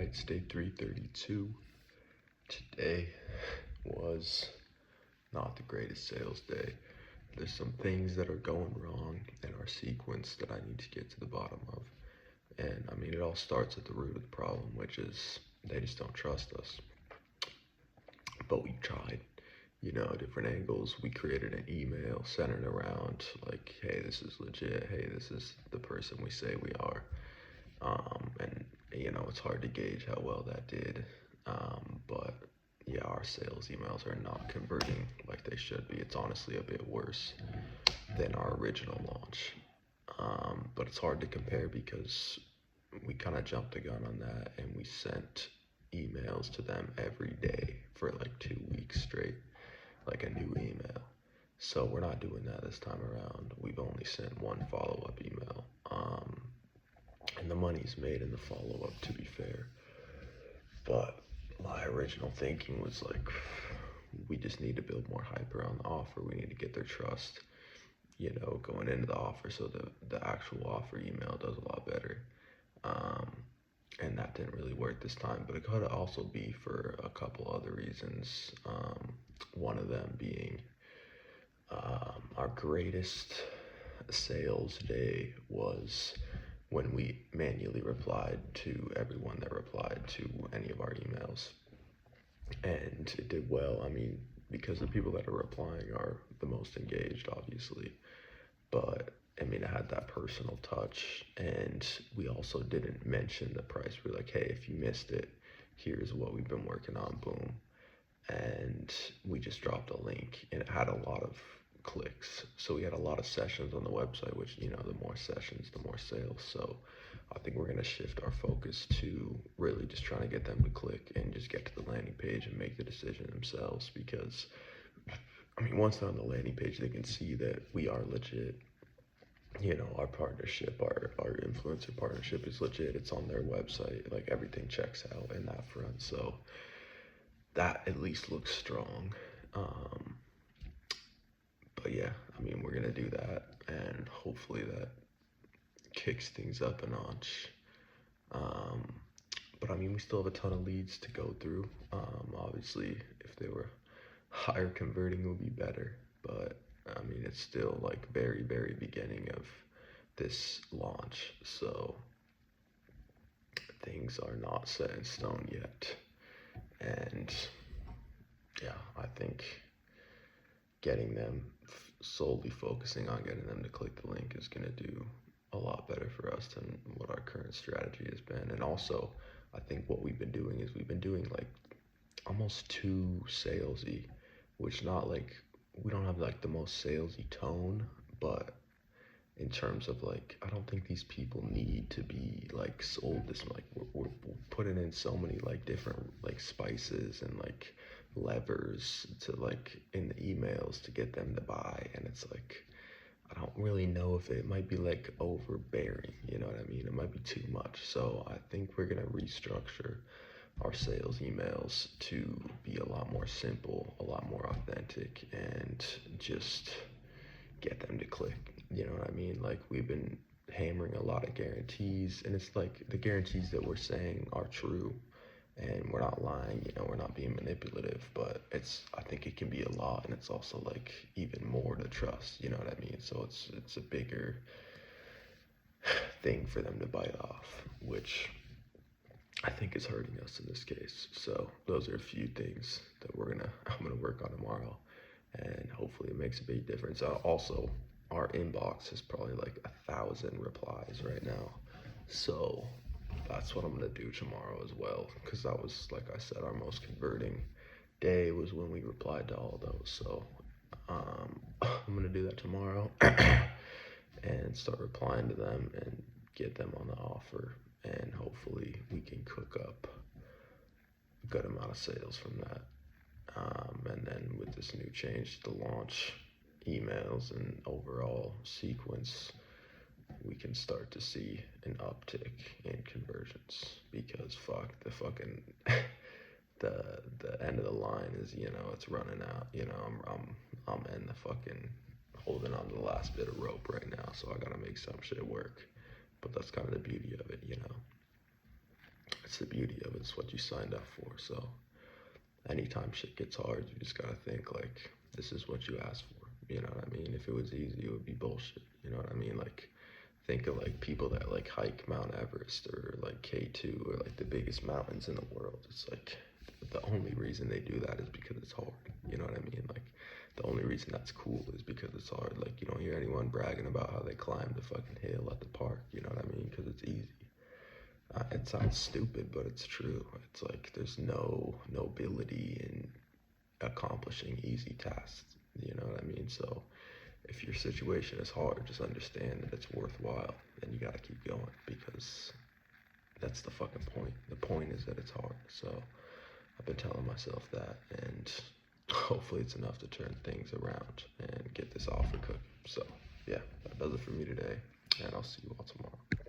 It's day 332. Today was not the greatest sales day. There's some things that are going wrong in our sequence that I need to get to the bottom of. And I mean, it all starts at the root of the problem, which is they just don't trust us. But we tried, different angles. We created an email centered around like, hey, this is legit. Hey, this is the person we say we are. And it's hard to gauge how well that did. But yeah, our sales emails are not converting like they should be. It's honestly a bit worse than our original launch. But it's hard to compare because we kind of jumped the gun on that and we sent emails to them every day for like 2 weeks straight, like a new email. So we're not doing that this time around. We've only sent one follow-up email. And the money's made in the follow-up, to be fair. But my original thinking was like, we just need to build more hype around the offer. We need to get their trust, going into the offer, so the actual offer email does a lot better. And that didn't really work this time, but it could also be for a couple other reasons. One of them being our greatest sales day was when we manually replied to everyone that replied to any of our emails. And it did well. I mean, because the people that are replying are the most engaged, obviously. But I mean, it had that personal touch. And we also didn't mention the price. We're like, hey, if you missed it, here's what we've been working on, boom. And we just dropped a link, and it had a lot of clicks. So we had a lot of sessions on the website, which, the more sessions, the more sales. So I think we're going to shift our focus to really just trying to get them to click and just get to the landing page and make the decision themselves. Because, I mean, once they're on the landing page, they can see that we are legit. Our partnership, our influencer partnership is legit. It's on their website. Like, everything checks out in that front. So that at least looks strong. But yeah, I mean, we're gonna do that, and hopefully that kicks things up a notch. But I mean, we still have a ton of leads to go through. Obviously, if they were higher converting, it would be better. But I mean, it's still like very, very beginning of this launch, so things are not set in stone yet. And yeah, I think getting them solely focusing on getting them to click the link is going to do a lot better for us than what our current strategy has been. And also, I think what we've been doing is we've been doing like almost too salesy, which not like, we don't have like the most salesy tone, but in terms of like, I don't think these people need to be like sold this. Like we're putting in so many like different like spices and like levers to like in the emails to get them to buy, and it's like, I don't really know if it might be like overbearing, you know what I mean? It might be too much. So I think we're gonna restructure our sales emails to be a lot more simple, a lot more authentic, and just get them to click. You know what I mean? Like, we've been hammering a lot of guarantees, and it's like the guarantees that we're saying are true, and we're not lying, we're not being manipulative, but I think it can be a lot, and it's also like even more to trust, you know what I mean? So it's a bigger thing for them to bite off, which I think is hurting us in this case. So those are a few things that I'm gonna work on tomorrow, and hopefully it makes a big difference. Also, our inbox is probably like 1,000 replies right now, so that's what I'm gonna do tomorrow as well, because that was, like I said, our most converting day was when we replied to all those. So I'm gonna do that tomorrow and start replying to them and get them on the offer, and hopefully we can cook up a good amount of sales from that. And then with this new change to the launch emails and overall sequence, we can start to see an uptick in conversions, because the fucking the end of the line is, it's running out. I'm in the fucking holding on to the last bit of rope right now, so I gotta make some shit work. But that's kind of the beauty of it, it's the beauty of it. It's what you signed up for. So anytime shit gets hard, you just gotta think like, this is what you asked for. You know what I mean? If it was easy, it would be bullshit. You know what I mean? Like, think of like people that like hike Mount Everest or like K2 or like the biggest mountains in the world. It's like the only reason they do that is because it's hard. You know what I mean? Like, the only reason that's cool is because it's hard. Like, you don't hear anyone bragging about how they climbed the fucking hill at the park. You know what I mean? Because it's easy. It sounds stupid, but it's true. It's like there's no nobility in accomplishing easy tasks. You know what I mean? So if your situation is hard, just understand that it's worthwhile, and you gotta keep going, because that's the fucking point. The point is that it's hard. So I've been telling myself that, and hopefully it's enough to turn things around and get this offer cooking. So yeah, that does it for me today, and I'll see you all tomorrow.